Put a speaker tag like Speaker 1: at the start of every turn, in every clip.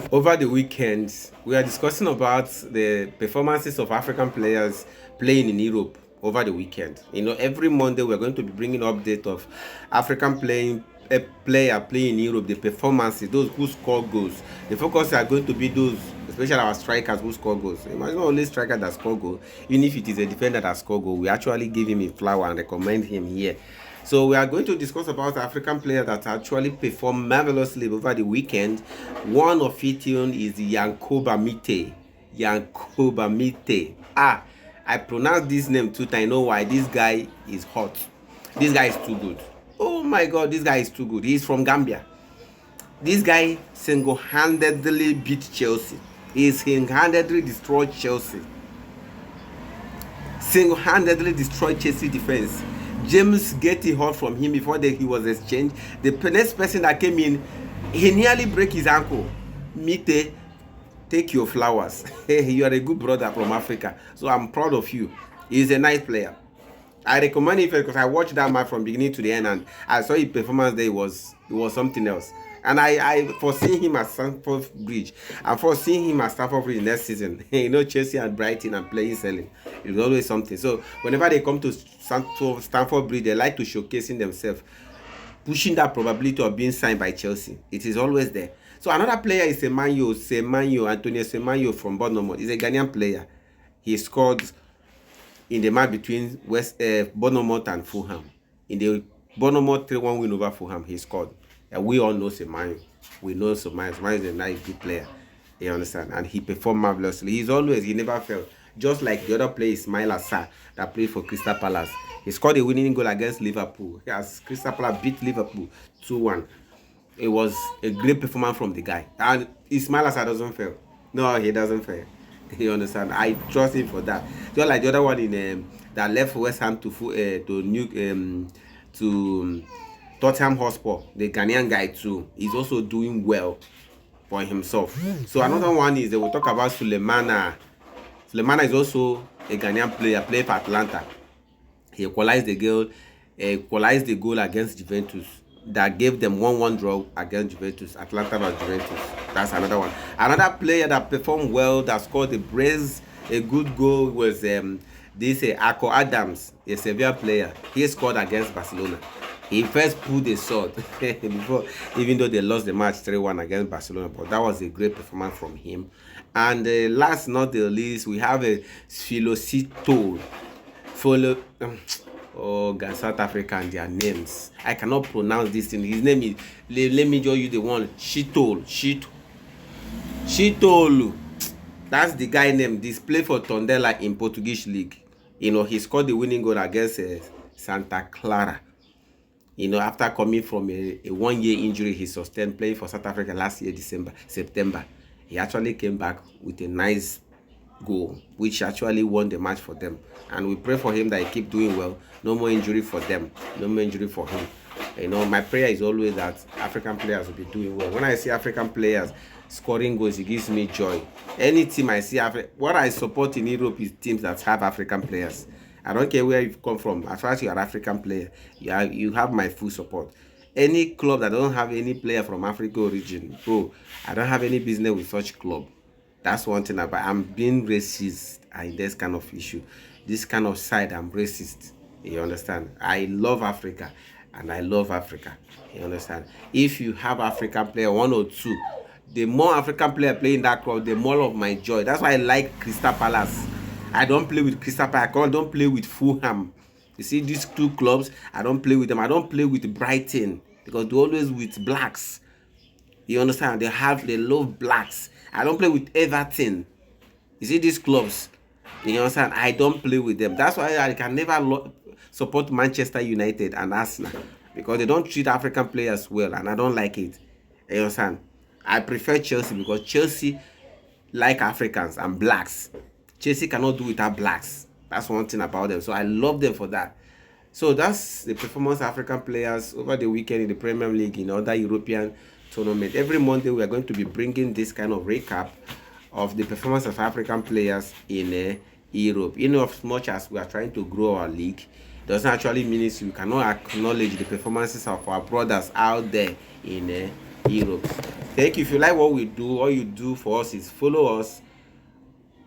Speaker 1: Over the weekend, we are discussing about the performances of African players playing in Europe over the weekend. Every Monday we're going to be bringing update of African playing a player playing in Europe, the performances, those who score goals. The focus are going to be those, especially our strikers who score goals. It's not only striker that score goal, even if it is a defender that score goal, we actually give him a flower and recommend him here. So we are going to discuss about African players that actually perform marvelously over the weekend. One of it is Yankoba Mite. Yankoba Mite. I pronounced this name too. I know why. This guy is hot. This guy is too good. Oh my God, this guy is too good. He's from Gambia. This guy single-handedly beat Chelsea. He single-handedly destroyed Chelsea. Single-handedly destroyed Chelsea defense. James Getty heard from him before he was exchanged. The next person that came in, he nearly break his ankle. Mite, take your flowers. You are a good brother from Africa, so I'm proud of you. He's a nice player. I recommend it because I watched that match from beginning to the end, and I saw his performance there. It was something else. And I foresee him at Stamford Bridge. I'm foreseeing him at Stamford Bridge next season. Chelsea and Brighton and playing selling. It's always something. So whenever they come to Stamford Bridge, they like to showcasing themselves, pushing that probability of being signed by Chelsea. It is always there. So another player is Antonio Semenyo from Bournemouth. He's a Ghanaian player. He scored in the match between Bournemouth and Fulham. In the Bournemouth 3-1 win over Fulham, he scored. And we all know Semenyo. We know Semenyo. Semenyo is a nice, good player. You understand? And he performed marvelously. He never failed. Just like the other player, Ismail Assar, that played for Crystal Palace. He scored a winning goal against Liverpool. As Crystal Palace beat Liverpool 2-1. It was a great performance from the guy. And Ismail Assar doesn't fail. No, he doesn't fail. You understand? I trust him for that. Just like the other one in that left West Ham to Tottenham Hotspur, the Ghanaian guy too. He's also doing well for himself. So another one is we'll talk about Sulemana. Sulemana is also a Ghanaian player, playing for Atlanta. He equalized the goal against Juventus that gave them 1-1 draw against Juventus. Atlanta vs Juventus. That's another one. Another player that performed well, that scored a good goal, was this Akko Adams, a Sevilla player. He scored against Barcelona. He first pulled the sword before, even though they lost the match 3-1 against Barcelona. But that was a great performance from him. And last not the least, we have a Philosito. South Africa and their names. I cannot pronounce this thing. His name is, let me just use the one, Shitolu. That's the guy name. This play for Tondela in Portuguese league. He scored the winning goal against Santa Clara. After coming from a 1-year injury he sustained playing for South Africa last year, September. He actually came back with a nice goal, which actually won the match for them. And we pray for him that he keep doing well. No more injury for them. No more injury for him. My prayer is always that African players will be doing well. When I see African players scoring goals, it gives me joy. Any team I see, what I support in Europe is teams that have African players. I don't care where you've come from. As far as you're an African player, you have my full support. Any club that don't have any player from Africa origin, bro, I don't have any business with such club. That's one thing about I'm being racist in this kind of issue. This kind of side, I'm racist. You understand? I love Africa and I love Africa. You understand? If you have African player, one or two, the more African player play in that club, the more of my joy. That's why I like Crystal Palace. I don't play with Crystal Palace. I don't play with Fulham. You see, these two clubs, I don't play with them. I don't play with Brighton because they're always with blacks. You understand? They love blacks. I don't play with Everton. You see these clubs? You understand? I don't play with them. That's why I can never support Manchester United and Arsenal because they don't treat African players well, and I don't like it. You understand? I prefer Chelsea because Chelsea like Africans and blacks. Chelsea cannot do without blacks. That's one thing about them. So I love them for that. So that's the performance of African players over the weekend in the Premier League, in other European tournament. Every Monday we are going to be bringing this kind of recap of the performance of African players in Europe. As much as we are trying to grow our league, doesn't actually mean we cannot acknowledge the performances of our brothers out there in Europe. Thank you. If you like what we do, all you do for us is follow us,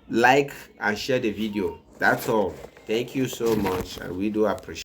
Speaker 1: like and share the video. That's all. Thank you so much, and we do appreciate